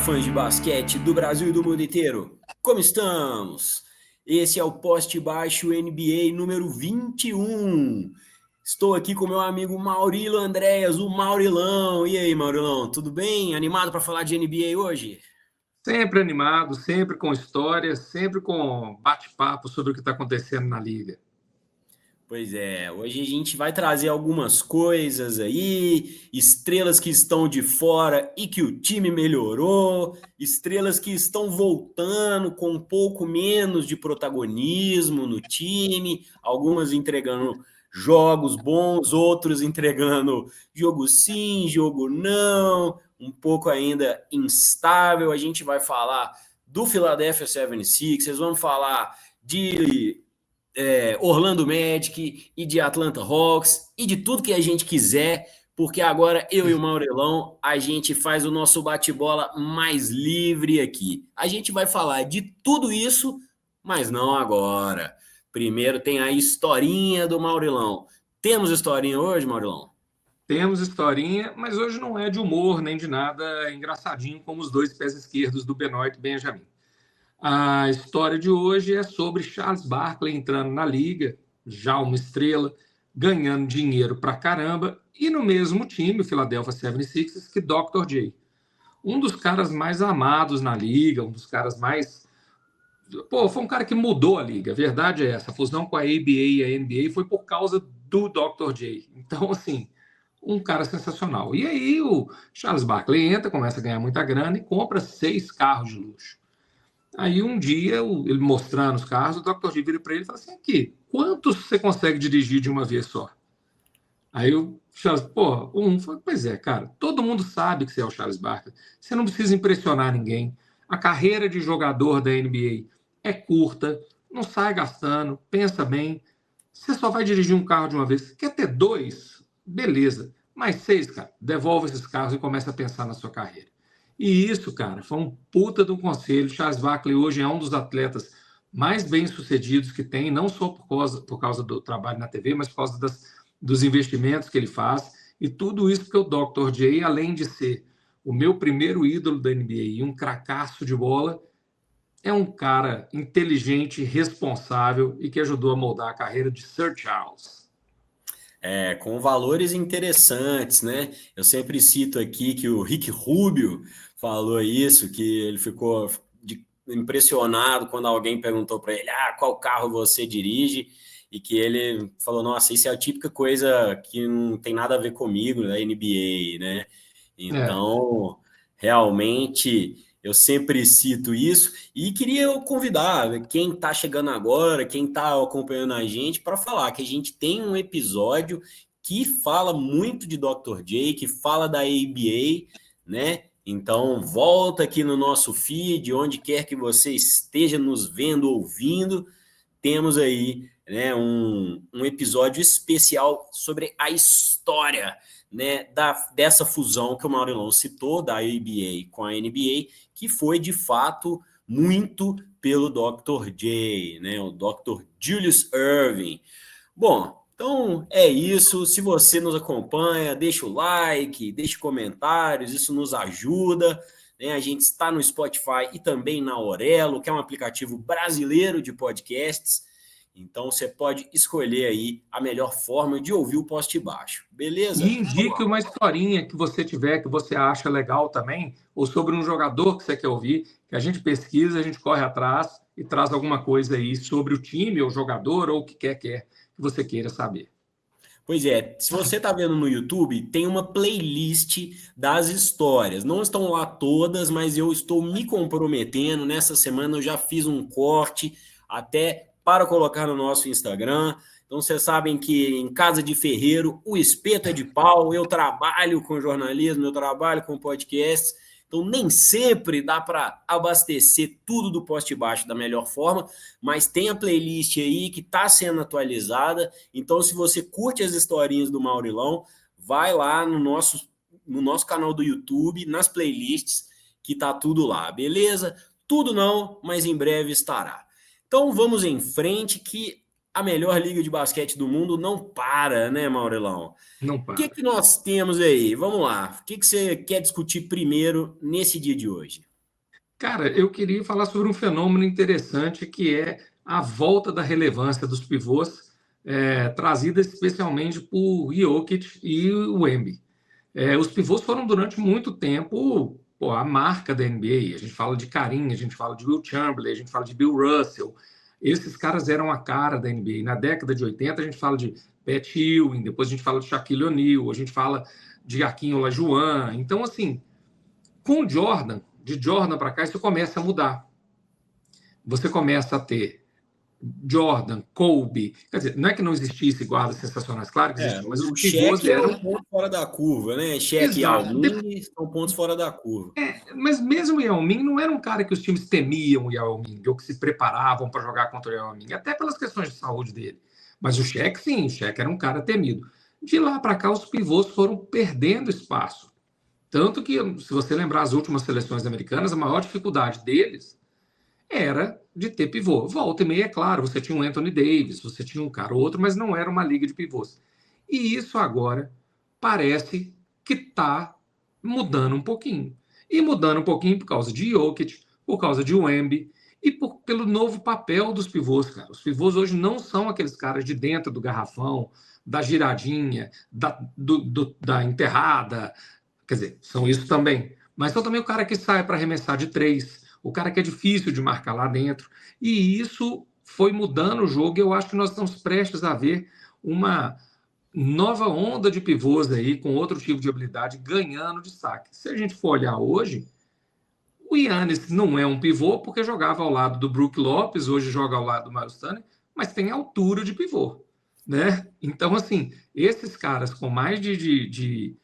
fãs de basquete do Brasil e do mundo inteiro. Como estamos? Esse é o Poste Baixo NBA número 21. Estou aqui com meu amigo Maurilo Andréas, o Maurilão. E aí, Maurilão, tudo bem? Animado para falar de NBA hoje? Sempre animado, sempre com histórias, sempre com bate-papo sobre o que está acontecendo na liga. Pois é, hoje a gente vai trazer algumas coisas aí, estrelas que estão de fora e que o time melhorou, estrelas que estão voltando com um pouco menos de protagonismo no time, algumas entregando jogos bons, outros entregando jogo sim, jogo não, um pouco ainda instável. A gente vai falar do Philadelphia 76ers, vamos falar de Orlando Magic e de Atlanta Hawks e de tudo que a gente quiser, porque agora eu e o Maurelão, a gente faz o nosso bate-bola mais livre aqui. A gente vai falar de tudo isso, mas não agora. Primeiro tem a historinha do Maurelão. Temos historinha hoje, Maurilão? Temos historinha, mas hoje não é de humor nem de nada engraçadinho como os dois pés esquerdos do Benoit Benjamin. A história de hoje é sobre Charles Barkley entrando na liga, já uma estrela, ganhando dinheiro pra caramba, e no mesmo time, o Philadelphia 76ers, que Dr. J. Um dos caras mais amados na liga, um dos caras mais... Pô, foi um cara que mudou a liga, a verdade é essa. A fusão com a ABA e a NBA foi por causa do Dr. J. Então, assim, um cara sensacional. E aí o Charles Barkley entra, começa a ganhar muita grana e compra 6 carros de luxo. Aí um dia, ele mostrando os carros, o Dr. J vira para ele e fala assim, aqui, quantos você consegue dirigir de uma vez só? Aí o Charles, pô, pois é, cara, todo mundo sabe que você é o Charles Barkley, você não precisa impressionar ninguém, a carreira de jogador da NBA é curta, não sai gastando, pensa bem, você só vai dirigir um carro de uma vez, quer ter 2? Beleza, mas 6, cara, devolve esses carros e começa a pensar na sua carreira. E isso, cara, foi um puta de um conselho. Charles Barkley hoje é um dos atletas mais bem-sucedidos que tem, não só por causa do trabalho na TV, mas por causa dos investimentos que ele faz. E tudo isso porque o Dr. J, além de ser o meu primeiro ídolo da NBA e um cracaço de bola, é um cara inteligente, responsável e que ajudou a moldar a carreira de Sir Charles. Com valores interessantes, né? Eu sempre cito aqui que o Rick Rubio falou isso, que ele ficou impressionado quando alguém perguntou para ele, qual carro você dirige? E que ele falou, nossa, isso é a típica coisa que não tem nada a ver comigo da NBA, né? É. Então, realmente, eu sempre cito isso e queria convidar quem está chegando agora, quem está acompanhando a gente, para falar que a gente tem um episódio que fala muito de Dr. J, que fala da ABA, né? Então, volta aqui no nosso feed, onde quer que você esteja nos vendo, ouvindo, temos aí, né, um episódio especial sobre a história, né, dessa fusão que o Maurilão citou, da ABA com a NBA, que foi de fato muito pelo Dr. J, né, o Dr. Julius Erving. Bom, então é isso. Se você nos acompanha, deixa o like, deixa comentários, isso nos ajuda. Né? A gente está no Spotify e também na Aurelo, que é um aplicativo brasileiro de podcasts. Então você pode escolher aí a melhor forma de ouvir o Poste Baixo, beleza? E indique uma historinha que você tiver, que você acha legal também, ou sobre um jogador que você quer ouvir, que a gente pesquisa, a gente corre atrás e traz alguma coisa aí sobre o time, ou jogador, ou o que quer que você queira saber. Pois é, se você está vendo no YouTube, tem uma playlist das histórias. Não estão lá todas, mas eu estou me comprometendo. Nessa semana eu já fiz um corte até para colocar no nosso Instagram. Então vocês sabem que em casa de ferreiro, o espeto é de pau. Eu trabalho com jornalismo, eu trabalho com podcasts. Então nem sempre dá para abastecer tudo do Poste Baixo da melhor forma, mas tem a playlist aí que está sendo atualizada. Então, se você curte as historinhas do Maurilão, vai lá no nosso canal do YouTube, nas playlists, que tá tudo lá, beleza? Tudo não, mas em breve estará. Então, vamos em frente, que a melhor liga de basquete do mundo não para, né, Maurilão? Não O que para. que nós temos aí? Vamos lá. O que que você quer discutir primeiro nesse dia de hoje? Cara, eu queria falar sobre um fenômeno interessante que é a volta da relevância dos pivôs, trazida especialmente por Jokic e o Embiid. Os pivôs foram durante muito tempo, pô, a marca da NBA. A gente fala de Kareem, a gente fala de Will Chamberlain, a gente fala de Bill Russell. Esses caras eram a cara da NBA. Na década de 80 a gente fala de Pat Ewing, depois a gente fala de Shaquille O'Neal, a gente fala de Hakeem Olajuwon. Então, assim, com o Jordan, de Jordan para cá, isso começa a mudar. Você começa a ter Jordan, Kobe, quer dizer, não é que não existisse guardas sensacionais, claro que existia, mas os O pivôs Shaq é eram... um ponto fora da curva, né? Shaq e Exato. Almin são pontos fora da curva. Mas mesmo o Yao Ming não era um cara que os times temiam o Yao Ming, ou que se preparavam para jogar contra o Yao Ming, até pelas questões de saúde dele. Mas o Shaq, sim, o Shaq era um cara temido. De lá para cá, os pivôs foram perdendo espaço. Tanto que, se você lembrar as últimas seleções americanas, a maior dificuldade deles era de ter pivô. Volta e meia, é claro, você tinha um Anthony Davis, você tinha um cara ou outro, mas não era uma liga de pivôs. E isso agora parece que está mudando um pouquinho. E mudando um pouquinho por causa de Jokic, por causa de Wemby e pelo novo papel dos pivôs, cara. Os pivôs hoje não são aqueles caras de dentro do garrafão, da giradinha, da enterrada. Quer dizer, são isso também. Mas são também o cara que sai para arremessar de três, o cara que é difícil de marcar lá dentro. E isso foi mudando o jogo e eu acho que nós estamos prestes a ver uma nova onda de pivôs aí, com outro tipo de habilidade, ganhando destaque. Se a gente for olhar hoje, o Giannis não é um pivô porque jogava ao lado do Brook Lopes, hoje joga ao lado do Miles Turner, mas tem altura de pivô, né? Então, assim, esses caras com mais de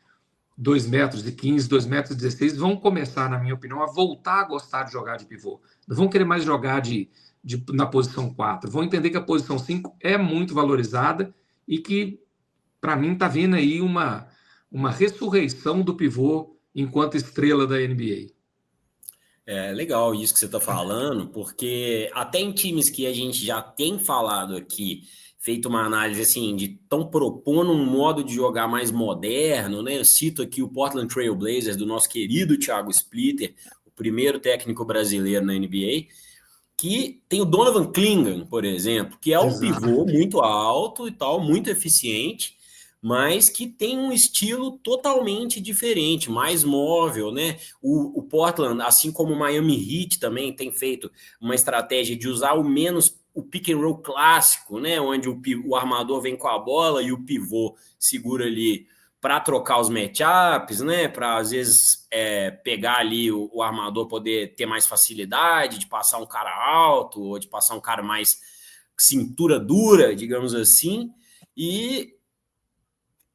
2 metros e 15, 2 metros e 16 vão começar, na minha opinião, a voltar a gostar de jogar de pivô. Não vão querer mais jogar na posição 4. Vão entender que a posição 5 é muito valorizada e que, para mim, está vindo aí uma ressurreição do pivô enquanto estrela da NBA. É legal isso que você está falando, porque até em times que a gente já tem falado aqui, feito uma análise assim, de estão propondo um modo de jogar mais moderno, né? Eu cito aqui o Portland Trail Blazers, do nosso querido Thiago Splitter, o primeiro técnico brasileiro na NBA, que tem o Donovan Clingan, por exemplo, que é um pivô muito alto e tal, muito eficiente, mas que tem um estilo totalmente diferente, mais móvel, né? O Portland, assim como o Miami Heat também tem feito uma estratégia de usar o menos o pick and roll clássico, né? Onde o armador vem com a bola e o pivô segura ali para trocar os matchups, né? Para às vezes pegar ali o armador poder ter mais facilidade de passar um cara alto ou de passar um cara mais cintura dura, digamos assim. E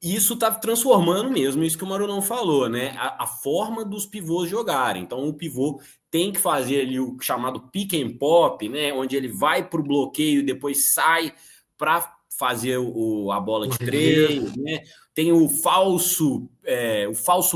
isso está transformando mesmo, isso que o Marulão falou, né? A forma dos pivôs jogarem. Então, o pivô tem que fazer ali o chamado pick and pop, né? Onde ele vai para o bloqueio e depois sai para fazer a bola de três, né? Tem o falso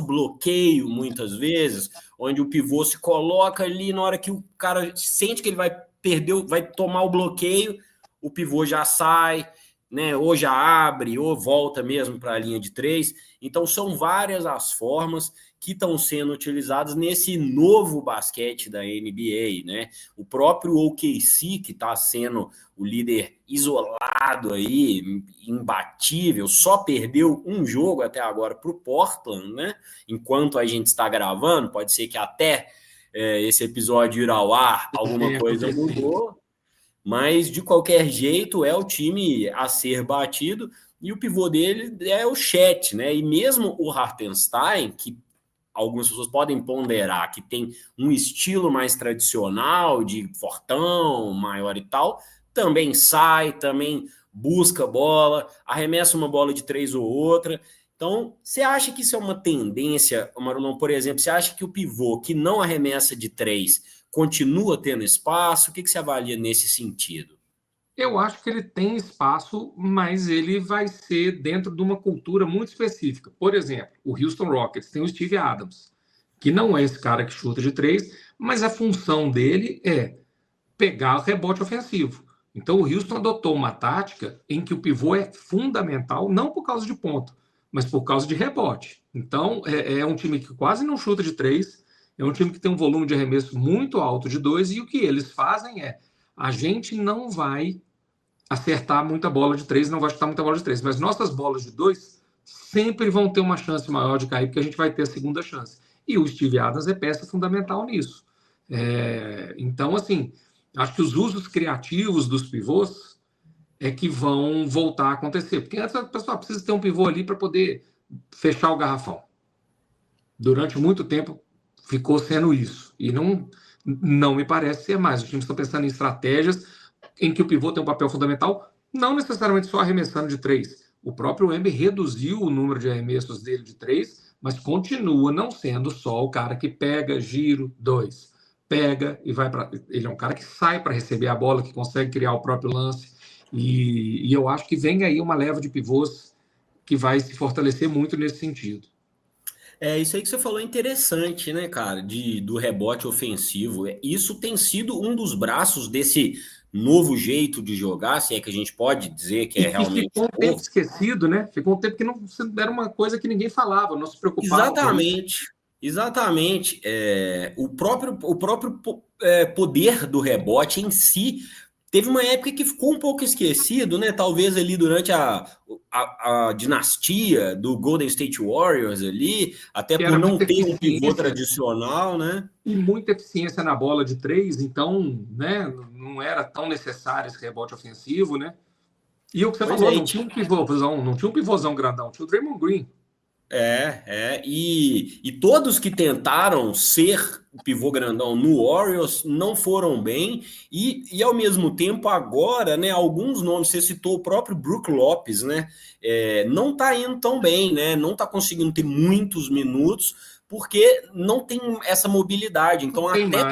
bloqueio, muitas vezes, onde o pivô se coloca ali na hora que o cara sente que ele vai perder, vai tomar o bloqueio, o pivô já sai, né, ou já abre, ou volta mesmo para a linha de três. Então, são várias as formas que estão sendo utilizadas nesse novo basquete da NBA, né? O próprio OKC, que está sendo o líder isolado aí, imbatível, só perdeu um jogo até agora para o Portland, né? Enquanto a gente está gravando, pode ser que até esse episódio ir ao ar, alguma coisa mudou. Mas, de qualquer jeito, é o time a ser batido, e o pivô dele é o Chet, né? E mesmo o Hartenstein, que algumas pessoas podem ponderar que tem um estilo mais tradicional, de fortão, maior e tal, também sai, também busca bola, arremessa uma bola de três ou outra. Então, você acha que isso é uma tendência, Marulão, por exemplo, você acha que o pivô que não arremessa de três continua tendo espaço? O que você avalia nesse sentido? Eu acho que ele tem espaço, mas ele vai ser dentro de uma cultura muito específica. Por exemplo, o Houston Rockets tem o Steve Adams, que não é esse cara que chuta de três, mas a função dele é pegar o rebote ofensivo. Então o Houston adotou uma tática em que o pivô é fundamental, não por causa de ponto, mas por causa de rebote. Então é um time que quase não chuta de três, É um time que tem um volume de arremesso muito alto de 2 e o que eles fazem é, a gente não vai acertar muita bola de 3, não vai chutar muita bola de 3, mas nossas bolas de 2 sempre vão ter uma chance maior de cair, porque a gente vai ter a segunda chance. E o Steve Adams é peça fundamental nisso. Então, assim, acho que os usos criativos dos pivôs é que vão voltar a acontecer. Porque antes o pessoal precisa ter um pivô ali para poder fechar o garrafão. Durante muito tempo ficou sendo isso. E não me parece ser mais. Os times estão pensando em estratégias em que o pivô tem um papel fundamental, não necessariamente só arremessando de 3. O próprio Wemby reduziu o número de arremessos dele de 3, mas continua não sendo só o cara que pega, giro, 2. Pega e vai para. Ele é um cara que sai para receber a bola, que consegue criar o próprio lance. E eu acho que vem aí uma leva de pivôs que vai se fortalecer muito nesse sentido. Isso aí que você falou é interessante, né, cara, do rebote ofensivo. Isso tem sido um dos braços desse novo jeito de jogar, se é que a gente pode dizer que é E realmente ficou um tempo novo. esquecido, né? Ficou um tempo que não era uma coisa que ninguém falava, não se preocupava com isso. Exatamente, exatamente. O próprio poder do rebote em si teve uma época que ficou um pouco esquecido, né? Talvez ali durante a dinastia do Golden State Warriors ali, até Que por era não muita ter um pivô eficiência tradicional, né? e muita eficiência na bola de 3, então, né, não era tão necessário esse rebote ofensivo, né? E o que você Pois falou, é, não tinha um pivôzão, não tinha um pivôzão grandão, tinha o Draymond Green. e todos que tentaram ser o pivô grandão no Warriors não foram bem, e ao mesmo tempo agora, né, alguns nomes, você citou o próprio Brook Lopes, né, não tá indo tão bem, né, não tá conseguindo ter muitos minutos, porque não tem essa mobilidade, Não então tem mais.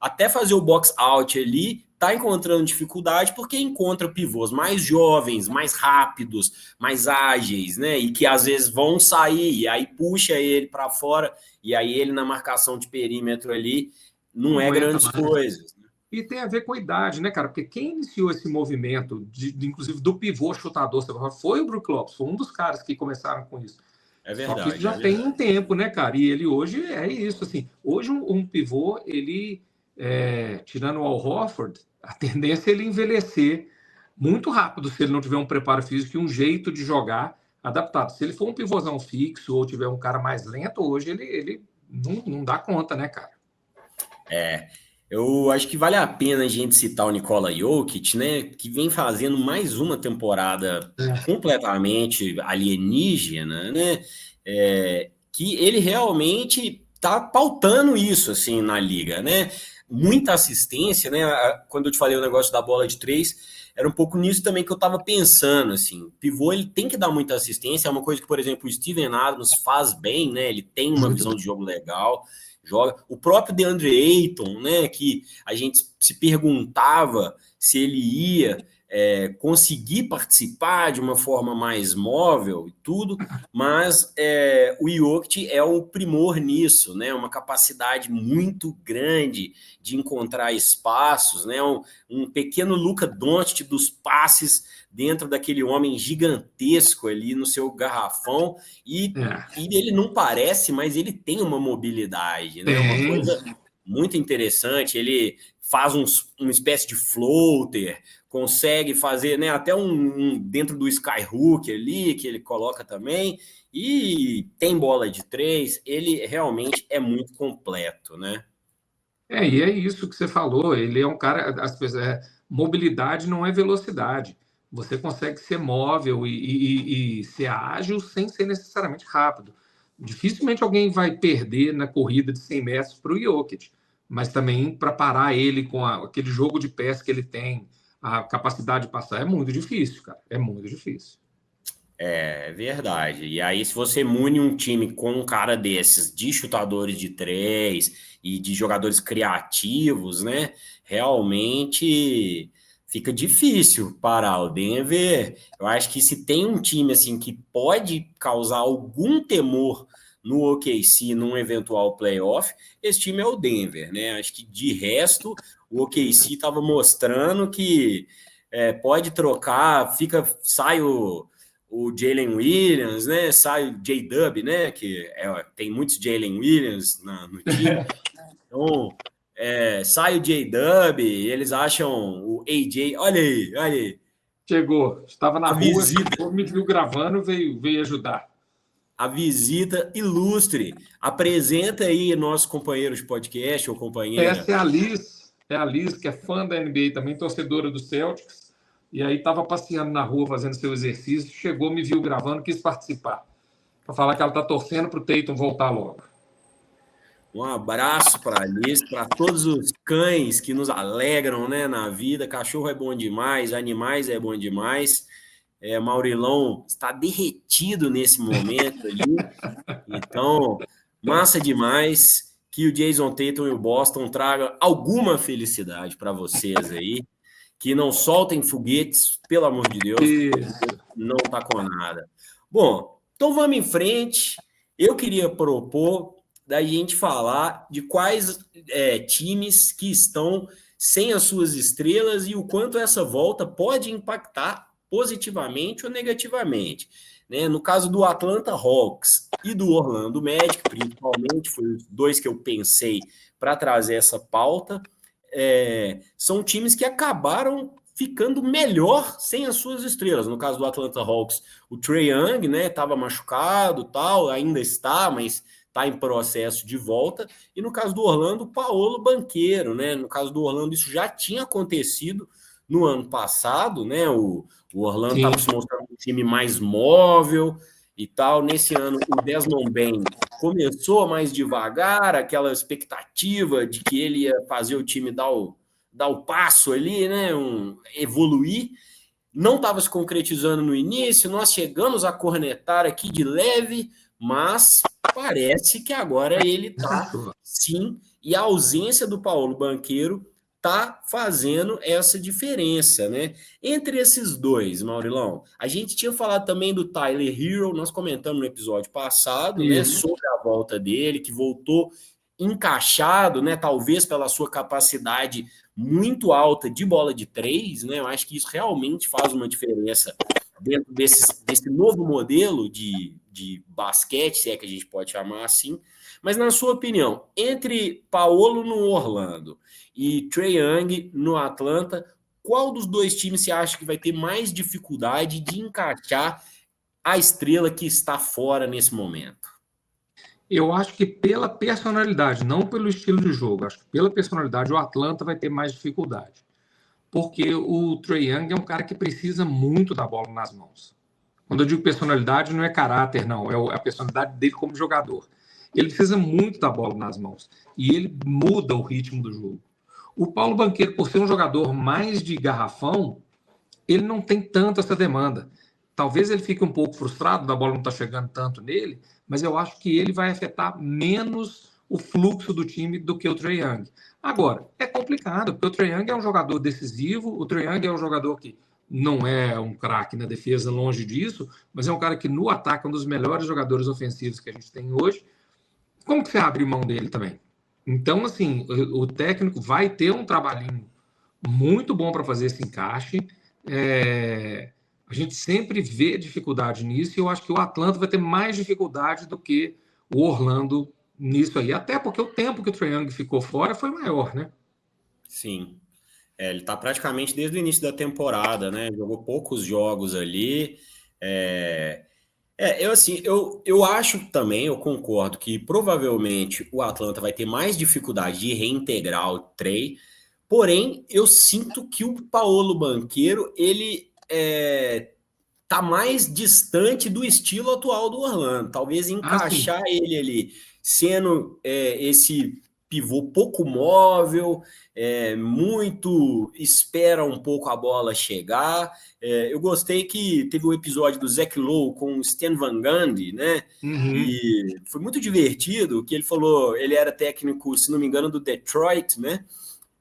até fazer o box out ali, tá encontrando dificuldade porque encontra pivôs mais jovens, mais rápidos, mais ágeis, né? E que às vezes vão sair e aí puxa ele para fora e aí ele na marcação de perímetro ali não Não é aguenta grandes mais. coisas. E tem a ver com a idade, né, cara? Porque quem iniciou esse movimento, inclusive do pivô chutador, foi o Brook Lopes, foi um dos caras que começaram com isso. É Só que isso verdade, é já tem um verdade. tempo, né, cara? E ele hoje é isso, assim. Hoje um pivô, ele, tirando o Al Horford, a tendência é ele envelhecer muito rápido se ele não tiver um preparo físico e um jeito de jogar adaptado. Se ele for um pivôzão fixo ou tiver um cara mais lento, hoje ele não dá conta, né, cara? Eu acho que vale a pena a gente citar o Nikola Jokic, né? Que vem fazendo mais uma temporada completamente alienígena, né? Que ele realmente tá pautando isso assim na liga, né? Muita assistência, né? Quando eu te falei o negócio da bola de 3, era um pouco nisso também que eu tava pensando, assim. O pivô, ele tem que dar muita assistência, é uma coisa que, por exemplo, o Steven Adams faz bem, né? Ele tem uma Muito visão bem. de jogo legal, joga. O próprio DeAndre Ayton, né, que a gente se perguntava se ele ia conseguir participar de uma forma mais móvel e tudo, mas o Jokic é o primor nisso, né, uma capacidade muito grande de encontrar espaços, né, um pequeno Luka Doncic dos passes dentro daquele homem gigantesco ali no seu garrafão, e É. e ele não parece, mas ele tem uma mobilidade, né? Uma Tem. coisa muito interessante. Ele faz uma espécie de floater, consegue fazer, né, até dentro do skyhook ali, que ele coloca também, e tem bola de 3. Ele realmente é muito completo, né? E é isso que você falou. Ele é um cara. Mobilidade não é velocidade. Você consegue ser móvel e ser ágil sem ser necessariamente rápido. Dificilmente alguém vai perder na corrida de 100 metros para o Jokic, mas também para parar ele com aquele jogo de pés que ele tem, a capacidade de passar, é muito difícil, cara. É muito difícil. É verdade. E aí, se você mune um time com um cara desses, de chutadores de 3 e de jogadores criativos, né? Realmente fica difícil parar o Denver. Eu acho que se tem um time assim que pode causar algum temor no OKC num eventual playoff, esse time é o Denver, né? Acho que de resto, o OKC estava mostrando que pode trocar, sai o Jalen Williams, né? Sai o J-Dub, né? Que tem muitos Jalen Williams no time. Então, sai o J-Dub, eles acham o AJ. Olha aí, olha aí. Chegou, estava na A rua, visita. chegou, me viu gravando, veio ajudar. A visita ilustre. Apresenta aí nosso companheiro de podcast ou companheira. Essa é a Liz, que é fã da NBA também, torcedora do Celtics, e aí estava passeando na rua fazendo seu exercício, chegou, me viu gravando, quis participar, para falar que ela está torcendo para o Tatum voltar logo. Um abraço para a Alice, para todos os cães que nos alegram, né, na vida. Cachorro é bom demais, animais é bom demais. Maurilão está derretido nesse momento ali. Então, massa demais. Que o Jason Tatum e o Boston tragam alguma felicidade para vocês aí. Que não soltem foguetes, pelo amor de Deus. Isso. Não tá com nada. Bom, então vamos em frente. Eu queria propor da gente falar de quais times que estão sem as suas estrelas e o quanto essa volta pode impactar positivamente ou negativamente. Né? No caso do Atlanta Hawks e do Orlando Magic, principalmente, foi os dois que eu pensei para trazer essa pauta, são times que acabaram ficando melhor sem as suas estrelas. No caso do Atlanta Hawks, o Trae Young, né, estava machucado, tal, ainda está, mas está em processo de volta. E no caso do Orlando, o Paolo Banchero, né? No caso do Orlando, isso já tinha acontecido no ano passado, né? O Orlando estava se mostrando um time mais móvel e tal. Nesse ano, o Desmond Bane começou mais devagar, aquela expectativa de que ele ia fazer o time dar o passo ali, né? Evoluir. Não estava se concretizando no início, nós chegamos a cornetar aqui de leve, mas parece que agora ele está, sim, e a ausência do Paolo Banchero está fazendo essa diferença, né? Entre esses dois, Maurilão, a gente tinha falado também do Tyler Hero, nós comentamos no episódio passado, né, sobre a volta dele, que voltou encaixado, né, talvez pela sua capacidade muito alta de bola de três, né? Eu acho que isso realmente faz uma diferença dentro desse novo modelo de basquete, se é que a gente pode chamar assim. Mas, na sua opinião, entre Paolo no Orlando e Trae Young no Atlanta, qual dos dois times você acha que vai ter mais dificuldade de encaixar a estrela que está fora nesse momento? Eu acho que pela personalidade, não pelo estilo de jogo, acho que pela personalidade o Atlanta vai ter mais dificuldade. Porque o Trae Young é um cara que precisa muito da bola nas mãos. Quando eu digo personalidade, não é caráter, não, é a personalidade dele como jogador. Ele precisa muito da bola nas mãos e ele muda o ritmo do jogo. O Paulo Banchero, por ser um jogador mais de garrafão, ele não tem tanto essa demanda. Talvez ele fique um pouco frustrado da bola não estar chegando tanto nele, mas eu acho que ele vai afetar menos o fluxo do time do que o Trae Young. Agora, é complicado, porque o Trae Young é um jogador decisivo, o Trae Young é um jogador que não é um craque na defesa, longe disso, mas é um cara que no ataque é um dos melhores jogadores ofensivos que a gente tem hoje. Como que você abre mão dele também? Então, assim, o técnico vai ter um trabalhinho muito bom para fazer esse encaixe. A gente sempre vê dificuldade nisso e eu acho que o Atlanta vai ter mais dificuldade do que o Orlando nisso aí. Até porque o tempo que o Trae Young ficou fora foi maior, né? Sim. Ele está praticamente desde o início da temporada, né? Jogou poucos jogos ali. Eu acho também, eu concordo que provavelmente o Atlanta vai ter mais dificuldade de reintegrar o Trae, porém eu sinto que o Paolo Banchero ele tá mais distante do estilo atual do Orlando, talvez encaixar ele ali sendo esse pivô pouco móvel, muito espera um pouco a bola chegar. Eu gostei que teve um episódio do Zach Lowe com o Stan Van Gundy, né? Uhum. E foi muito divertido, que ele falou, ele era técnico, se não me engano, do Detroit, né?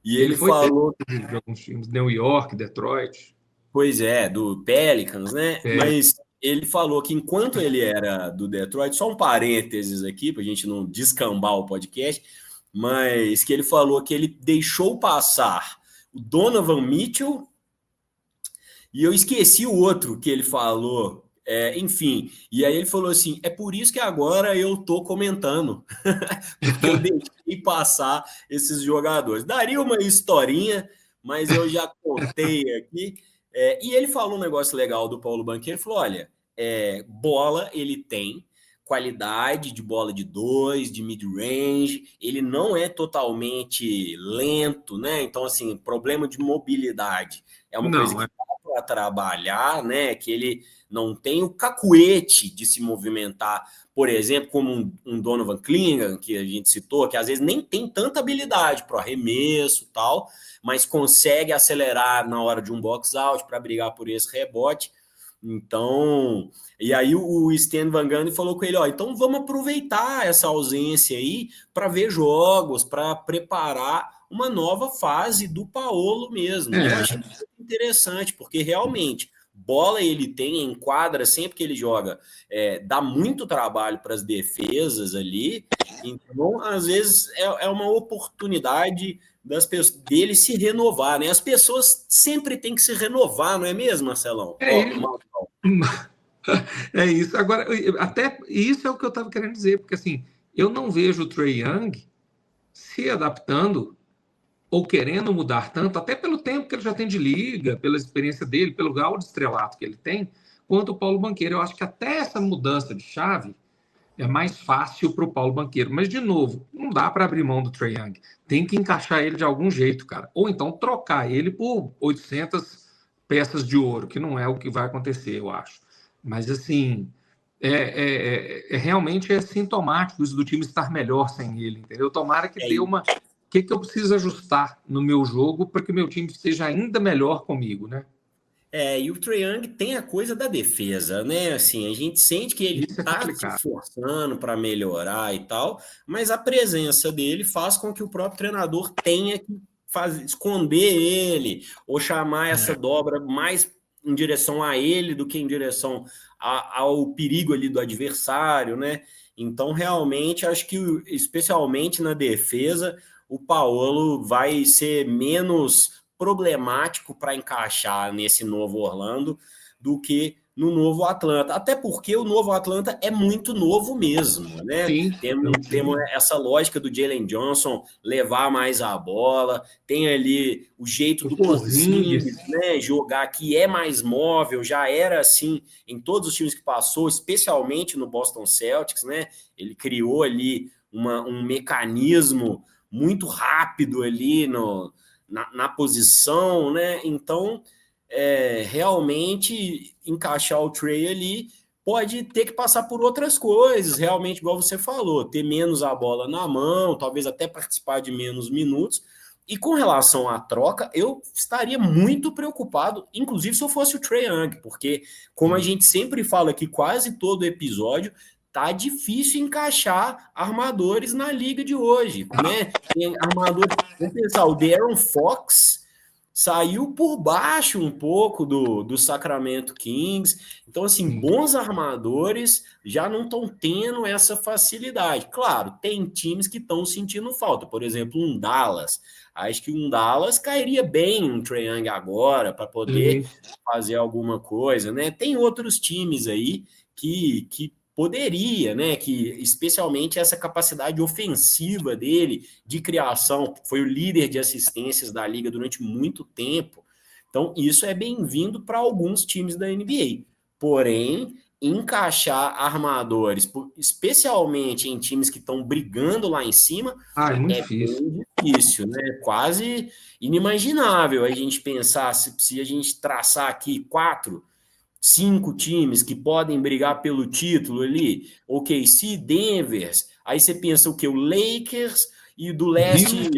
E ele falou... de alguns times, New York, Detroit. Pois é, do Pelicans, né? Mas ele falou que enquanto ele era do Detroit, só um parênteses aqui, para a gente não descambar o podcast, mas que ele falou que ele deixou passar o Donovan Mitchell e eu esqueci o outro que ele falou. Enfim, e aí ele falou assim: é por isso que agora eu tô comentando, porque eu deixei passar esses jogadores. Daria uma historinha, mas eu já contei aqui. E ele falou um negócio legal do Paulo Banqueiro. Ele falou: olha, bola ele tem, qualidade de bola de dois, de mid-range, ele não é totalmente lento, né? Então, assim, problema de mobilidade é uma coisa Não, que dá para trabalhar, né? Que ele não tem o cacuete de se movimentar, por exemplo, como um Donovan Clingan, que a gente citou, que às vezes nem tem tanta habilidade para arremesso e tal, mas consegue acelerar na hora de um box out para brigar por esse rebote. Então, e aí o Stan Van Gundy falou com ele, ó, então vamos aproveitar essa ausência aí para ver jogos, para preparar uma nova fase do Paolo mesmo. E eu achei interessante, porque realmente bola ele tem em quadra sempre que ele joga, dá muito trabalho para as defesas ali, então às vezes é uma oportunidade dele se renovar, né? As pessoas sempre têm que se renovar, não é mesmo, Marcelão? É isso. Agora, até isso é o que eu estava querendo dizer, porque assim, eu não vejo o Trae Young se adaptando ou querendo mudar tanto, até pelo tempo que ele já tem de liga, pela experiência dele, pelo grau de estrelato que ele tem, quanto o Paulo Banqueiro. Eu acho que até essa mudança de chave é mais fácil para o Paulo Banqueiro. Mas, de novo, não dá para abrir mão do Trae Young. Tem que encaixar ele de algum jeito, cara. Ou então trocar ele por 800 peças de ouro, que não é o que vai acontecer, eu acho. Mas, assim, realmente é sintomático isso do time estar melhor sem ele, entendeu? Tomara que dê uma... O que eu preciso ajustar no meu jogo para que o meu time seja ainda melhor comigo, né? E o Trae Young tem a coisa da defesa, né? Assim, a gente sente que ele tá se esforçando para melhorar e tal, mas a presença dele faz com que o próprio treinador tenha que esconder ele ou chamar essa dobra mais em direção a ele do que em direção ao perigo ali do adversário, né? Então, realmente, acho que, especialmente na defesa, o Paolo vai ser menos problemático para encaixar nesse novo Orlando do que no novo Atlanta. Até porque o novo Atlanta é muito novo mesmo, né? Sim, temos essa lógica do Jalen Johnson levar mais a bola, tem ali o jeito do Porzingis, né? Jogar que é mais móvel, já era assim em todos os times que passou, especialmente no Boston Celtics, né? Ele criou ali um mecanismo muito rápido ali na posição, né? Então, realmente encaixar o Trae ali pode ter que passar por outras coisas, realmente, igual você falou, ter menos a bola na mão, talvez até participar de menos minutos. E com relação à troca, eu estaria muito preocupado, inclusive se eu fosse o Trae Young, porque, como a gente sempre fala aqui, quase todo episódio, tá difícil encaixar armadores na liga de hoje, né? Tem armadores, vamos pensar, o De'Aaron Fox saiu por baixo um pouco do Sacramento Kings. Então, assim, bons armadores já não estão tendo essa facilidade. Claro, tem times que estão sentindo falta. Por exemplo, um Dallas. Acho que um Dallas cairia bem um Trae Young agora para poder fazer alguma coisa, né? Tem outros times aí que poderia, né? Que especialmente essa capacidade ofensiva dele de criação, foi o líder de assistências da liga durante muito tempo. Então, isso é bem-vindo para alguns times da NBA. Porém, encaixar armadores, especialmente em times que estão brigando lá em cima, é muito difícil. Bem difícil, né? Quase inimaginável a gente pensar, se a gente traçar aqui 5 times que podem brigar pelo título ali, OKC, Denver, aí você pensa o que? O Lakers e do leste...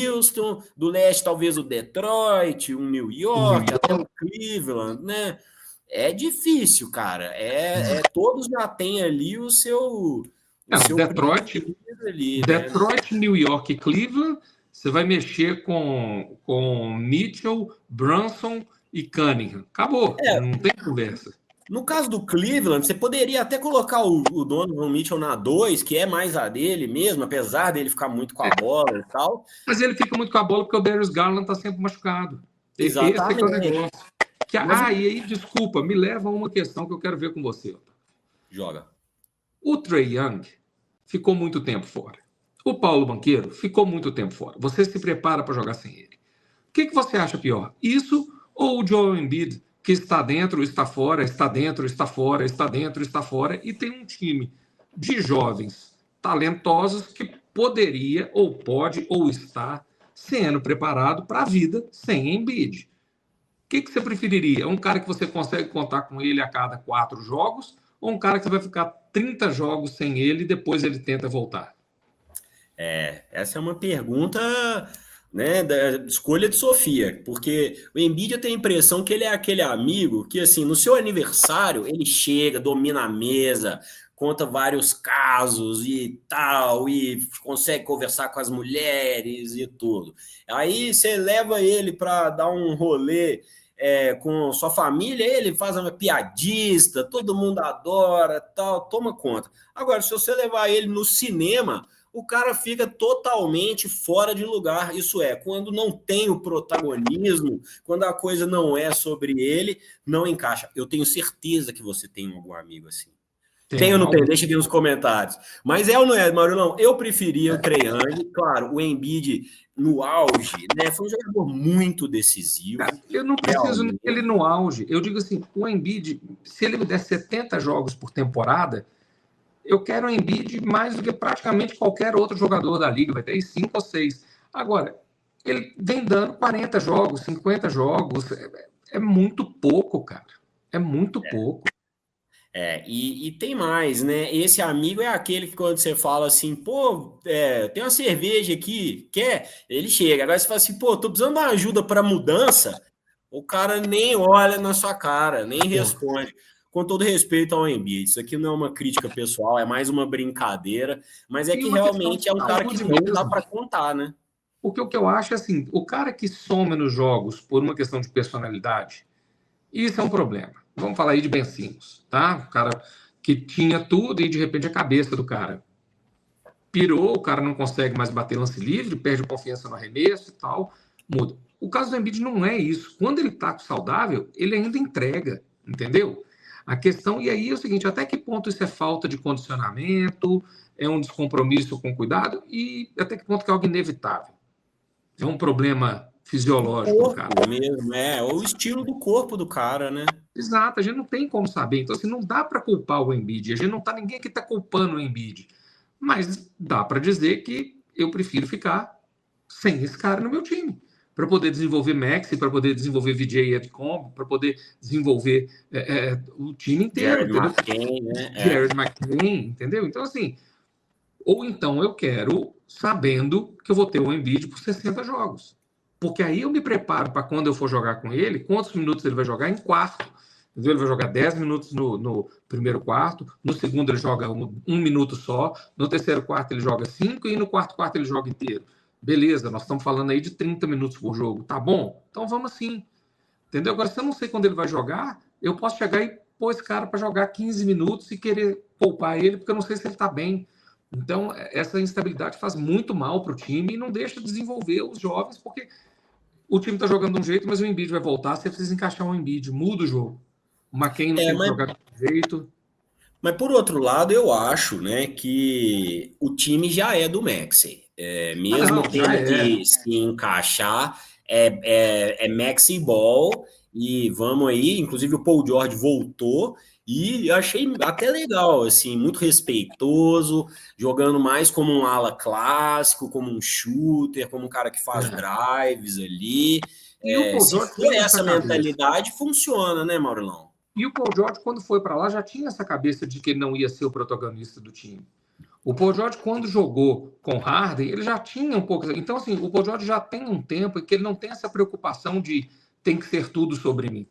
Houston, do leste talvez o Detroit, o New York, até o Cleveland, né? É difícil, cara. Todos já têm ali o seu Detroit, ali, Detroit, né? New York e Cleveland, você vai mexer com Mitchell, Brunson e Cunningham. Acabou, não tem conversa. No caso do Cleveland, você poderia até colocar o Donovan Mitchell na 2, que é mais a dele mesmo, apesar dele ficar muito com a bola e tal. Mas ele fica muito com a bola porque o Darius Garland está sempre machucado. Exatamente. Esse é o negócio. E aí, desculpa, me leva a uma questão que eu quero ver com você. Joga. O Trae Young ficou muito tempo fora. O Paulo Banchero ficou muito tempo fora. Você se prepara para jogar sem ele. O que você acha pior? Isso ou o Joel Embiid, que está dentro, está fora, está dentro, está fora, está dentro, está fora, e tem um time de jovens talentosos que poderia, ou pode, ou está sendo preparado para a vida sem Embiid. O que você preferiria? Um cara que você consegue contar com ele a cada 4 jogos, ou um cara que você vai ficar 30 jogos sem ele e depois ele tenta voltar? Essa é uma pergunta, né, da escolha de Sofia, porque o Embiid eu tenho a impressão que ele é aquele amigo que, assim, no seu aniversário, ele chega, domina a mesa, conta vários casos e tal, e consegue conversar com as mulheres e tudo. Aí você leva ele para dar um rolê com sua família, ele faz uma piadista, todo mundo adora, tal, toma conta. Agora, se você levar ele no cinema, o cara fica totalmente fora de lugar. Isso é, quando não tem o protagonismo, quando a coisa não é sobre ele, não encaixa. Eu tenho certeza que você tem algum amigo assim. Tem ou não tem? Deixa aqui nos comentários. Mas é ou não é, Maurilão? Eu preferia o Trae Young. Claro, o Embiid no auge, né? Foi um jogador muito decisivo. Cara, eu não preciso dele no auge. Eu digo assim, o Embiid, se ele me der 70 jogos por temporada, eu quero o Embiid mais do que praticamente qualquer outro jogador da liga, vai ter 5 ou 6. Agora, ele vem dando 40 jogos, 50 jogos, é muito pouco, cara. É muito pouco. E tem mais, né? Esse amigo é aquele que quando você fala assim, pô, tem uma cerveja aqui, quer? Ele chega. Agora você fala assim, pô, tô precisando de uma ajuda para mudança. O cara nem olha na sua cara, nem responde. Com todo respeito ao Embiid, isso aqui não é uma crítica pessoal, é mais uma brincadeira, mas é que realmente é um cara que não dá para contar, né? O que eu acho é assim, o cara que some nos jogos por uma questão de personalidade, isso é um problema. Vamos falar aí de Ben Simmons, tá? O cara que tinha tudo e de repente a cabeça do cara pirou, o cara não consegue mais bater lance livre, perde confiança no arremesso e tal, muda. O caso do Embiid não é isso. Quando ele tá saudável, ele ainda entrega, entendeu? A questão, e aí é o seguinte, até que ponto isso é falta de condicionamento, é um descompromisso com cuidado, e até que ponto que é algo inevitável. É um problema fisiológico do cara. Mesmo, o estilo do corpo do cara, né? Exato, a gente não tem como saber. Então, assim, não dá para culpar o Embiid. A gente não tá, ninguém aqui está culpando o Embiid. Mas dá para dizer que eu prefiro ficar sem esse cara no meu time. Para poder desenvolver Maxi, para poder desenvolver VJ Edcomb, para poder desenvolver o time inteiro. Jared McCain, né? Jared McCain, entendeu? Então, assim, ou então eu quero sabendo que eu vou ter o Embiid por 60 jogos. Porque aí eu me preparo para quando eu for jogar com ele, quantos minutos ele vai jogar em quarto. Entendeu? Ele vai jogar 10 minutos no primeiro quarto, no segundo ele joga um minuto só, no terceiro quarto ele joga 5 e no quarto quarto ele joga inteiro. Beleza, nós estamos falando aí de 30 minutos por jogo. Tá bom? Então vamos assim. Entendeu? Agora, se eu não sei quando ele vai jogar, eu posso chegar e pôr esse cara para jogar 15 minutos e querer poupar ele, porque eu não sei se ele está bem. Então, essa instabilidade faz muito mal para o time e não deixa desenvolver os jovens, porque o time está jogando de um jeito, mas o Embiid vai voltar, você precisa encaixar um Embiid, muda o jogo. O McCain não tem que jogar de jeito. Mas, por outro lado, eu acho, né, que o time já é do Maxey. Mesmo tendo que se encaixar, Maxey Ball, e vamos aí, inclusive o Paul George voltou, e achei até legal, assim, muito respeitoso, jogando mais como um ala clássico, como um shooter, como um cara que faz drives ali. E o Paul George se for essa mentalidade, funciona, né, Maurilão? E o Paul George, quando foi para lá, já tinha essa cabeça de que ele não ia ser o protagonista do time. O Paul George, quando jogou com Harden, ele já tinha um pouco... Então, assim, o Paul George já tem um tempo em que ele não tem essa preocupação de tem que ser tudo sobre mim.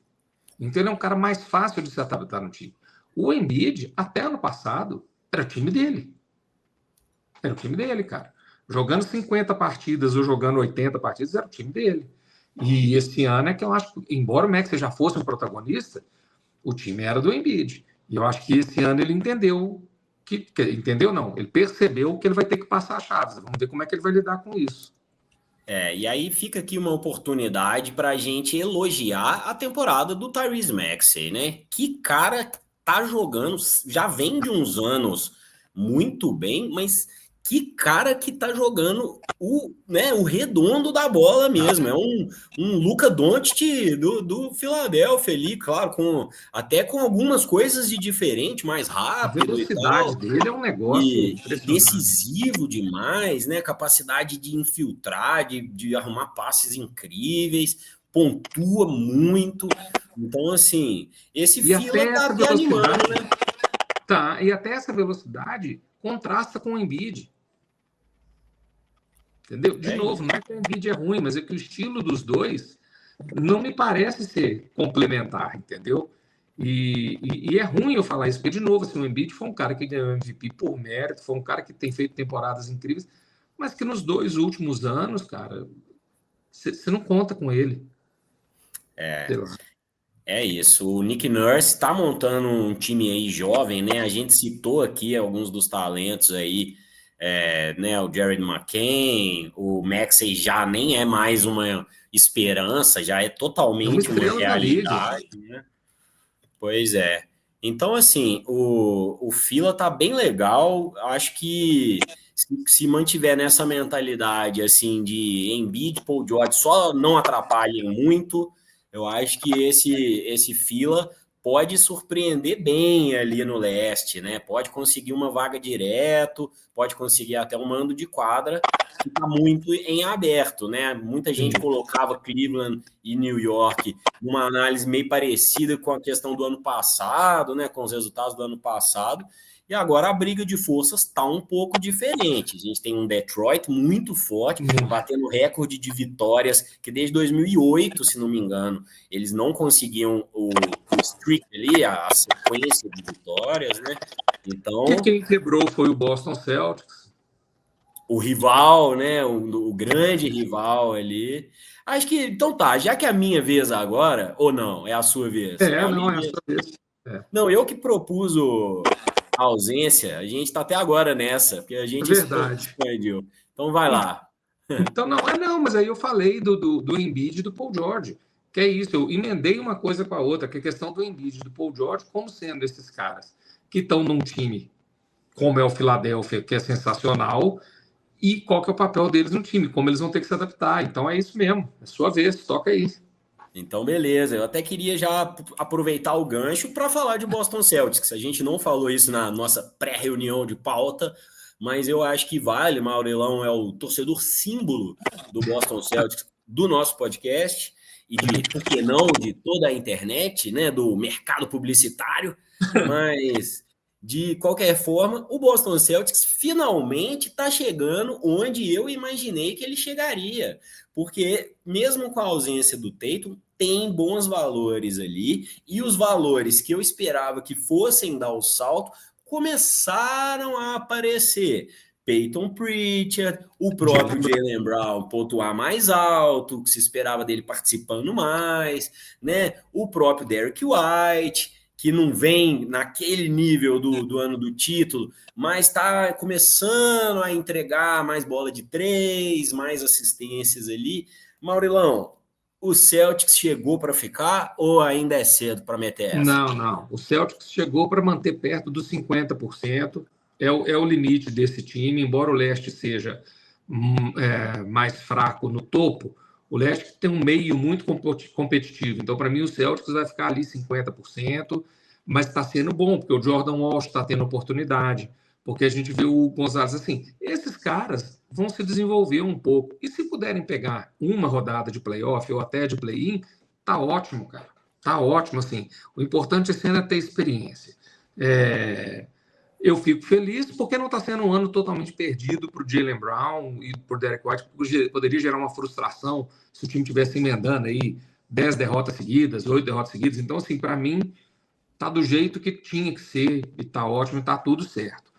Então, ele é um cara mais fácil de se adaptar no time. O Embiid, até ano passado, era o time dele. Era o time dele, cara. Jogando 50 partidas ou jogando 80 partidas, era o time dele. E esse ano é que eu acho que, embora o Max já fosse um protagonista, o time era do Embiid. E eu acho que esse ano ele entendeu entendeu não, ele percebeu que ele vai ter que passar as chaves. Vamos ver como é que ele vai lidar com isso. E aí fica aqui uma oportunidade para a gente elogiar a temporada do Tyrese Maxey, né? Que cara tá jogando, já vem de uns anos muito bem, mas que cara que tá jogando o redondo da bola mesmo. É um Luka Doncic do Philadelphia ali, claro, até com algumas coisas de diferente, mais A rápido e velocidade tal. dele é um negócio E impressionante. decisivo demais, né? Capacidade de infiltrar, de arrumar passes incríveis, pontua muito. Então, assim, esse E Fila até tá essa até animando, velocidade, né? tá? E até essa velocidade contrasta com o Embiid, entendeu? De É novo, isso. não é que o Embiid é ruim, mas é que o estilo dos dois não me parece ser complementar, entendeu? E é ruim eu falar isso, porque, de novo, assim, o Embiid foi um cara que ganhou MVP por mérito, foi um cara que tem feito temporadas incríveis, mas que nos 2 últimos anos, cara, você não conta com ele. Sei lá. É isso. O Nick Nurse está montando um time aí jovem, né? A gente citou aqui alguns dos talentos aí, né? O Jared McCain, o Maxey já nem é mais uma esperança, já é É uma totalmente uma estrela da liga. realidade, né? Pois é. Então, assim, o Fila tá bem legal. Acho que se mantiver nessa mentalidade, assim, de Embiid, Paul George só não atrapalhem muito, eu acho que esse Fila pode surpreender bem ali no leste, né? Pode conseguir uma vaga direto, pode conseguir até um mando de quadra, que está muito em aberto, né? Muita gente Sim. colocava Cleveland e New York numa análise meio parecida com a questão do ano passado, né, com os resultados do ano passado, e agora a briga de forças está um pouco diferente. A gente tem um Detroit muito forte, batendo recorde de vitórias, que desde 2008, se não me engano, eles não conseguiam o streak ali, a sequência de vitórias, né? Que Então, quem quebrou foi o Boston Celtics. o rival, né? O grande rival ali. Acho que, então tá, já que é a minha vez agora, ou não, é a sua vez? É a Não, minha é a vez. sua vez. É, Não, eu que propus a ausência, a gente tá até agora nessa, porque a é gente verdade. expandiu. Então vai lá. Então, não, mas aí eu falei do Embiid e do Paul George, que é isso, eu emendei uma coisa com a outra, que é a questão do Embiid e do Paul George, como sendo esses caras que estão num time como é o Philadelphia, que é sensacional, e qual que é o papel deles no time, como eles vão ter que se adaptar. Então é isso mesmo, é sua vez, toca aí. Então, beleza. Eu até queria já aproveitar o gancho para falar de Boston Celtics. A gente não falou isso na nossa pré-reunião de pauta, mas eu acho que vale. Maurilão é o torcedor símbolo do Boston Celtics do nosso podcast e de, por que não, de toda a internet, né, do mercado publicitário. Mas, de qualquer forma, o Boston Celtics finalmente está chegando onde eu imaginei que ele chegaria, porque mesmo com a ausência do Tatum, tem bons valores ali, e os valores que eu esperava que fossem dar o salto começaram a aparecer. Peyton Pritchard, o próprio Jaylen Brown pontuar mais alto, que se esperava dele participando mais, né? O próprio Derrick White, que não vem naquele nível do ano do título, mas está começando a entregar mais bola de três, mais assistências ali. Maurilão, o Celtics chegou para ficar ou ainda é cedo para meter essa? Não. O Celtics chegou para manter perto dos 50%. É o limite desse time, embora o leste seja mais fraco no topo, o leste tem um meio muito competitivo. Então, para mim, o Celtics vai ficar ali 50%, mas está sendo bom, porque o Jordan Walsh está tendo oportunidade, porque a gente viu o Gonzalez assim. Esses caras vão se desenvolver um pouco. E se puderem pegar uma rodada de playoff ou até de play-in, tá ótimo, cara. Tá ótimo, assim. O importante é sempre ter experiência. Eu fico feliz porque não está sendo um ano totalmente perdido para o Jaylen Brown e para o Derek White, porque poderia gerar uma frustração se o time tivesse emendando aí 10 derrotas seguidas, 8 derrotas seguidas. Então, assim, para mim, tá do jeito que tinha que ser e tá ótimo, e tá tudo certo.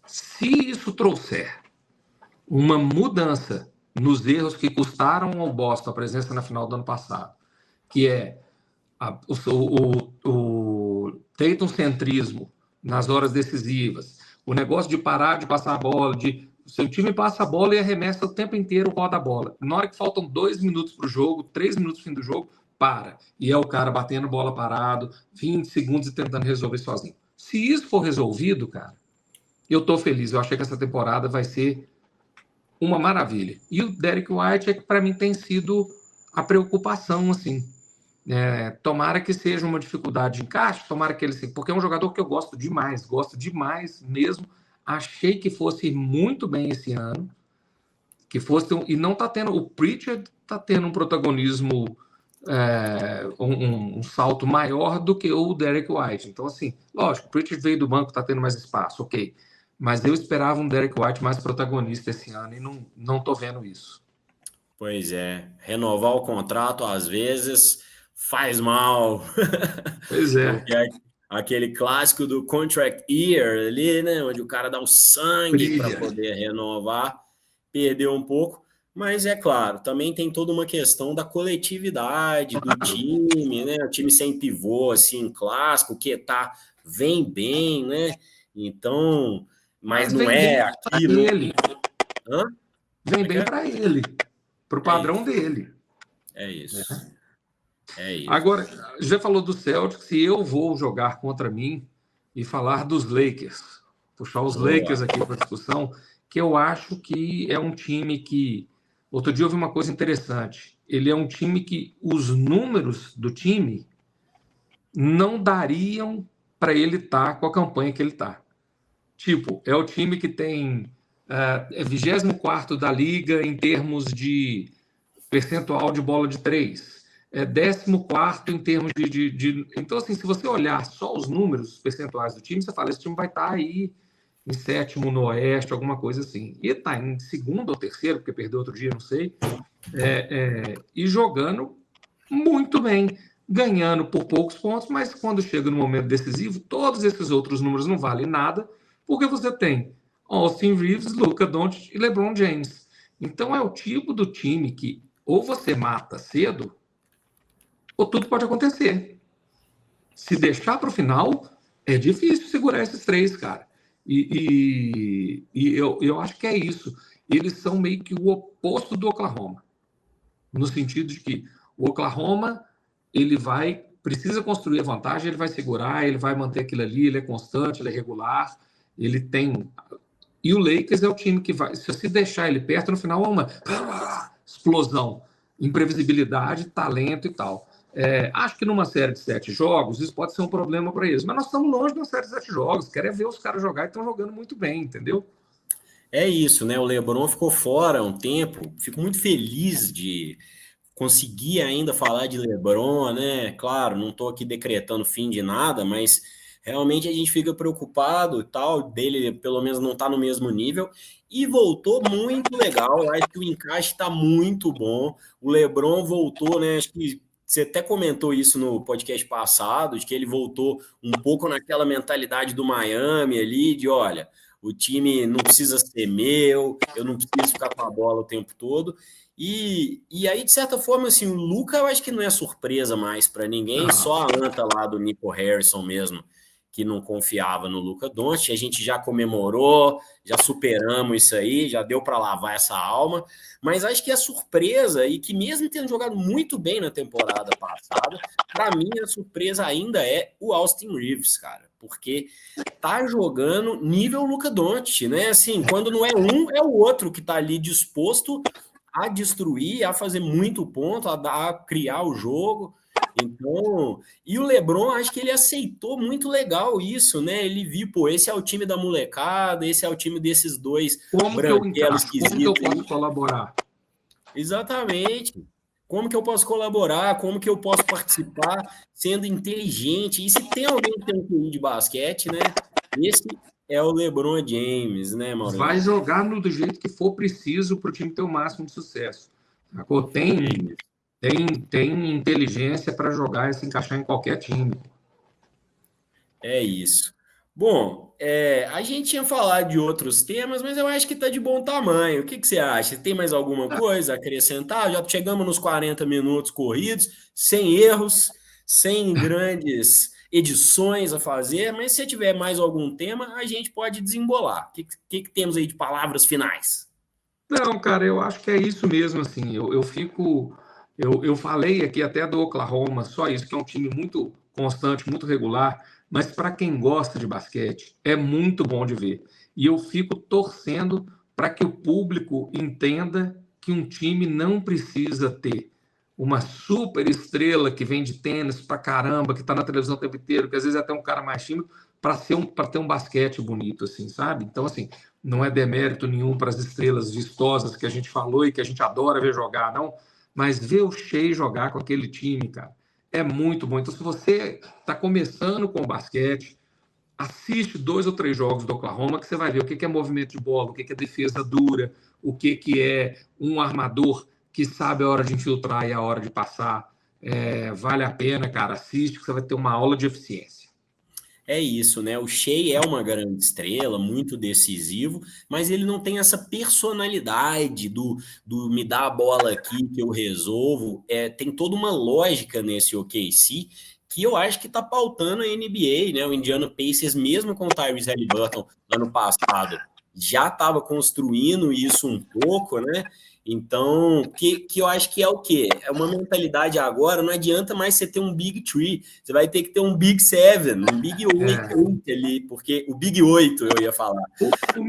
Se isso trouxer uma mudança nos erros que custaram ao Boston a presença na final do ano passado, que é o Tatum-centrismo nas horas decisivas, o negócio de parar de passar a bola, de seu time passa a bola e arremessa o tempo inteiro, roda a bola. Na hora que faltam 2 minutos para o jogo, 3 minutos no fim do jogo, para. E é o cara batendo bola parado, 20 segundos e tentando resolver sozinho. Se isso for resolvido, cara, eu tô feliz. Eu achei que essa temporada vai ser uma maravilha. E o Derek White é que para mim tem sido a preocupação, assim. Tomara que seja uma dificuldade de encaixe, tomara que ele seja, porque é um jogador que eu gosto demais mesmo. Achei que fosse muito bem esse ano, que fosse e não está tendo. O Pritchard está tendo um protagonismo, um salto maior do que o Derek White. Então, assim, lógico, o Pritchard veio do banco, está tendo mais espaço, ok. Mas eu esperava um Derek White mais protagonista esse ano e não estou vendo isso. Pois é, renovar o contrato às vezes faz mal. Pois é. Porque é aquele clássico do contract year ali, né? Onde o cara dá o sangue para poder renovar, perdeu um pouco. Mas é claro, também tem toda uma questão da coletividade do time, né? O time sem pivô, assim, clássico, que vem bem, né? Então, mas não é aquilo. Ele. Hã? Vem bem para ele, para o padrão dele. É isso. É isso. Agora, já falou do Celtics, e eu vou jogar contra mim e falar dos Lakers. Puxar os Lakers aqui para discussão, que eu acho que é um time que... Outro dia eu vi uma coisa interessante. Ele é um time que os números do time não dariam para ele estar com a campanha que ele está. Tipo, é o time que tem... é 24º da liga em termos de percentual de bola de 3. É 14º em termos de... Então, assim, se você olhar só os números, os percentuais do time, você fala, esse time vai estar aí em 7º no Oeste, alguma coisa assim. E está em 2º ou 3º, porque perdeu outro dia, não sei. E jogando muito bem, ganhando por poucos pontos, mas quando chega no momento decisivo, todos esses outros números não valem nada, porque você tem Austin Reeves, Luka Doncic e LeBron James. Então é o tipo do time que ou você mata cedo, ou tudo pode acontecer. Se deixar para o final, é difícil segurar esses 3, cara. E eu acho que é isso. Eles são meio que o oposto do Oklahoma. No sentido de que o Oklahoma, precisa construir a vantagem, ele vai segurar, ele vai manter aquilo ali, ele é constante, ele é regular, ele tem... E o Lakers é o time que vai... Se você deixar ele perto, no final é uma explosão, imprevisibilidade, talento e tal. Acho que numa série de 7 jogos, isso pode ser um problema para eles. Mas nós estamos longe de uma série de 7 jogos. Querem ver os caras jogar e estão jogando muito bem, entendeu? É isso, né? O LeBron ficou fora um tempo. Fico muito feliz de conseguir ainda falar de LeBron, né? Claro, não estou aqui decretando fim de nada, mas realmente a gente fica preocupado e tal, dele pelo menos não está no mesmo nível. E voltou muito legal. Eu acho que o encaixe está muito bom. O LeBron voltou, né? Acho que você até comentou isso no podcast passado, de que ele voltou um pouco naquela mentalidade do Miami ali, de olha, o time não precisa ser meu, eu não preciso ficar com a bola o tempo todo. E aí, de certa forma, assim, o Luka eu acho que não é surpresa mais para ninguém, só a anta lá do Nico Harrison mesmo, que não confiava no Luka Doncic. A gente já comemorou, já superamos isso aí, já deu para lavar essa alma. Mas acho que a surpresa, e que mesmo tendo jogado muito bem na temporada passada, para mim a surpresa ainda é o Austin Reeves, cara, porque tá jogando nível Luka Doncic, né? Assim, quando não é um, é o outro que tá ali disposto a destruir, a fazer muito ponto, a criar o jogo. Então, e o LeBron, acho que ele aceitou muito legal isso, né? Ele viu, pô, esse é o time da molecada, esse é o time desses dois branquelos esquisitos. Como que eu posso colaborar? Exatamente. Como que eu posso colaborar? Como que eu posso participar sendo inteligente? E se tem alguém que tem um QI de basquete, né? Esse é o LeBron James, né, Maurício? Vai jogar do jeito que for preciso para o time ter o máximo de sucesso. Tem inteligência para jogar e se encaixar em qualquer time. É isso. Bom, a gente tinha falado de outros temas, mas eu acho que está de bom tamanho. O que você acha? Tem mais alguma coisa a acrescentar? Já chegamos nos 40 minutos corridos, sem erros, sem grandes edições a fazer, mas se tiver mais algum tema, a gente pode desembolar. O que temos aí de palavras finais? Não, cara, eu acho que é isso mesmo, assim, eu falei aqui até do Oklahoma, só isso, que é um time muito constante, muito regular, mas para quem gosta de basquete, é muito bom de ver. E eu fico torcendo para que o público entenda que um time não precisa ter uma super estrela que vem de tênis pra caramba, que tá na televisão o tempo inteiro, que às vezes é até um cara mais tímido, para ter um basquete bonito, assim, sabe? Então, assim, não é demérito nenhum para as estrelas vistosas que a gente falou e que a gente adora ver jogar, não. Mas ver o Shea jogar com aquele time, cara, é muito bom. Então, se você está começando com o basquete, assiste 2 ou 3 jogos do Oklahoma que você vai ver o que é movimento de bola, o que é defesa dura, o que é um armador que sabe a hora de infiltrar e a hora de passar. Vale a pena, cara. Assiste que você vai ter uma aula de eficiência. É isso, né? O Shea é uma grande estrela, muito decisivo, mas ele não tem essa personalidade do me dá a bola aqui que eu resolvo. Tem toda uma lógica nesse OKC que eu acho que está pautando a NBA, né? O Indiana Pacers, mesmo com o Tyrese Haliburton ano passado, já estava construindo isso um pouco, né? Então, que eu acho que é o quê? É uma mentalidade agora, não adianta mais você ter um Big Three, você vai ter que ter um Big Seven, um Big 8 ali, porque o Big 8 eu ia falar. O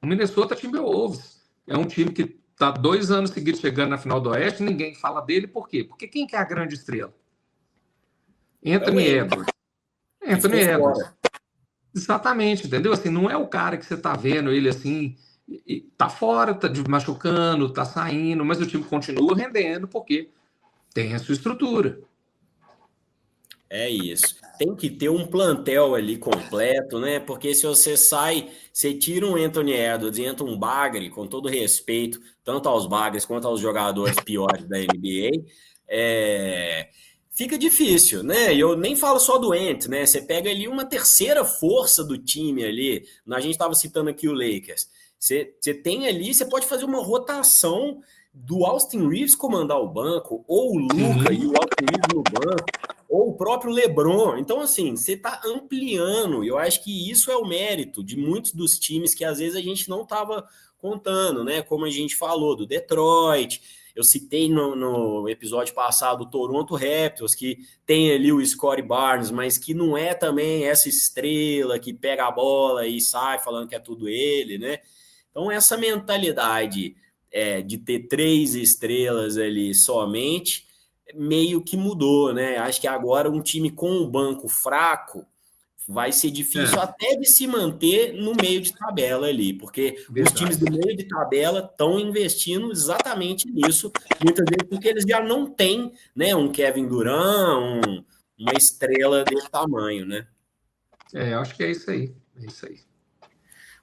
Minnesota Timberwolves é um time que está 2 anos seguidos chegando na final do Oeste, ninguém fala dele, por quê? Porque quem que é a grande estrela? Anthony Edwards. Anthony Edwards. Exatamente, entendeu? Assim, não é o cara que você tá vendo ele assim, tá fora, tá machucando, tá saindo, mas o time continua rendendo porque tem a sua estrutura. É isso. Tem que ter um plantel ali completo, né? Porque se você sai, você tira um Anthony Edwards e entra um Bagre, com todo respeito, tanto aos Bagres quanto aos jogadores piores da NBA, fica difícil, né? E eu nem falo só do Ant, né? Você pega ali uma terceira força do time ali. A gente estava citando aqui o Lakers. Você tem ali, você pode fazer uma rotação do Austin Reeves comandar o banco, ou o Luka e o Austin Reeves no banco, ou o próprio LeBron. Então, assim, você está ampliando. Eu acho que isso é o mérito de muitos dos times que às vezes a gente não estava contando, né? Como a gente falou do Detroit. Eu citei no episódio passado o Toronto Raptors, que tem ali o Scottie Barnes, mas que não é também essa estrela que pega a bola e sai falando que é tudo ele, né? Então, essa mentalidade de ter 3 estrelas ali somente, meio que mudou, né? Acho que agora um time com um banco fraco vai ser difícil até de se manter no meio de tabela ali, porque os times do meio de tabela estão investindo exatamente nisso, muitas vezes porque eles já não têm, né, um Kevin Durant, uma estrela desse tamanho, né? Eu acho que é isso aí. É isso aí.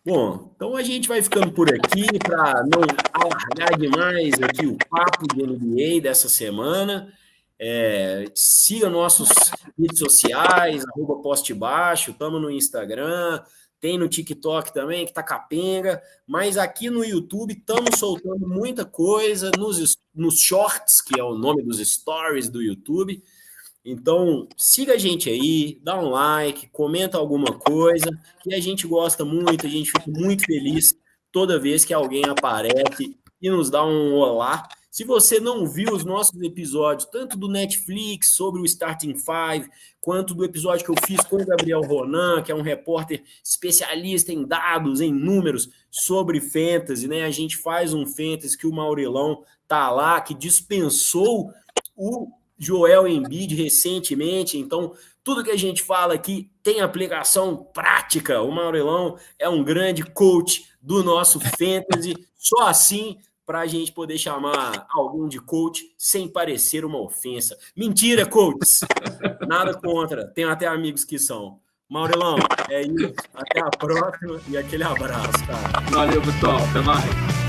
Bom, então a gente vai ficando por aqui para não alargar demais aqui o papo de NBA dessa semana. Siga nossos redes sociais, @postebaixo, estamos no Instagram, tem no TikTok também, que tá capenga, mas aqui no YouTube estamos soltando muita coisa nos shorts, que é o nome dos stories do YouTube. Então, siga a gente aí, dá um like, comenta alguma coisa, que a gente gosta muito, a gente fica muito feliz toda vez que alguém aparece e nos dá um olá. Se você não viu os nossos episódios, tanto do Netflix sobre o Starting Five, quanto do episódio que eu fiz com o Gabriel Ronan, que é um repórter especialista em dados, em números sobre fantasy, né? A gente faz um fantasy que o Maurilão tá lá, que dispensou o Joel Embiid recentemente, então tudo que a gente fala aqui tem aplicação prática. O Maurilão é um grande coach do nosso fantasy, só assim para a gente poder chamar alguém de coach sem parecer uma ofensa. Mentira, coaches! Nada contra, tenho até amigos que são. Maurilão, é isso. Até a próxima e aquele abraço, cara. Valeu, pessoal. Até mais.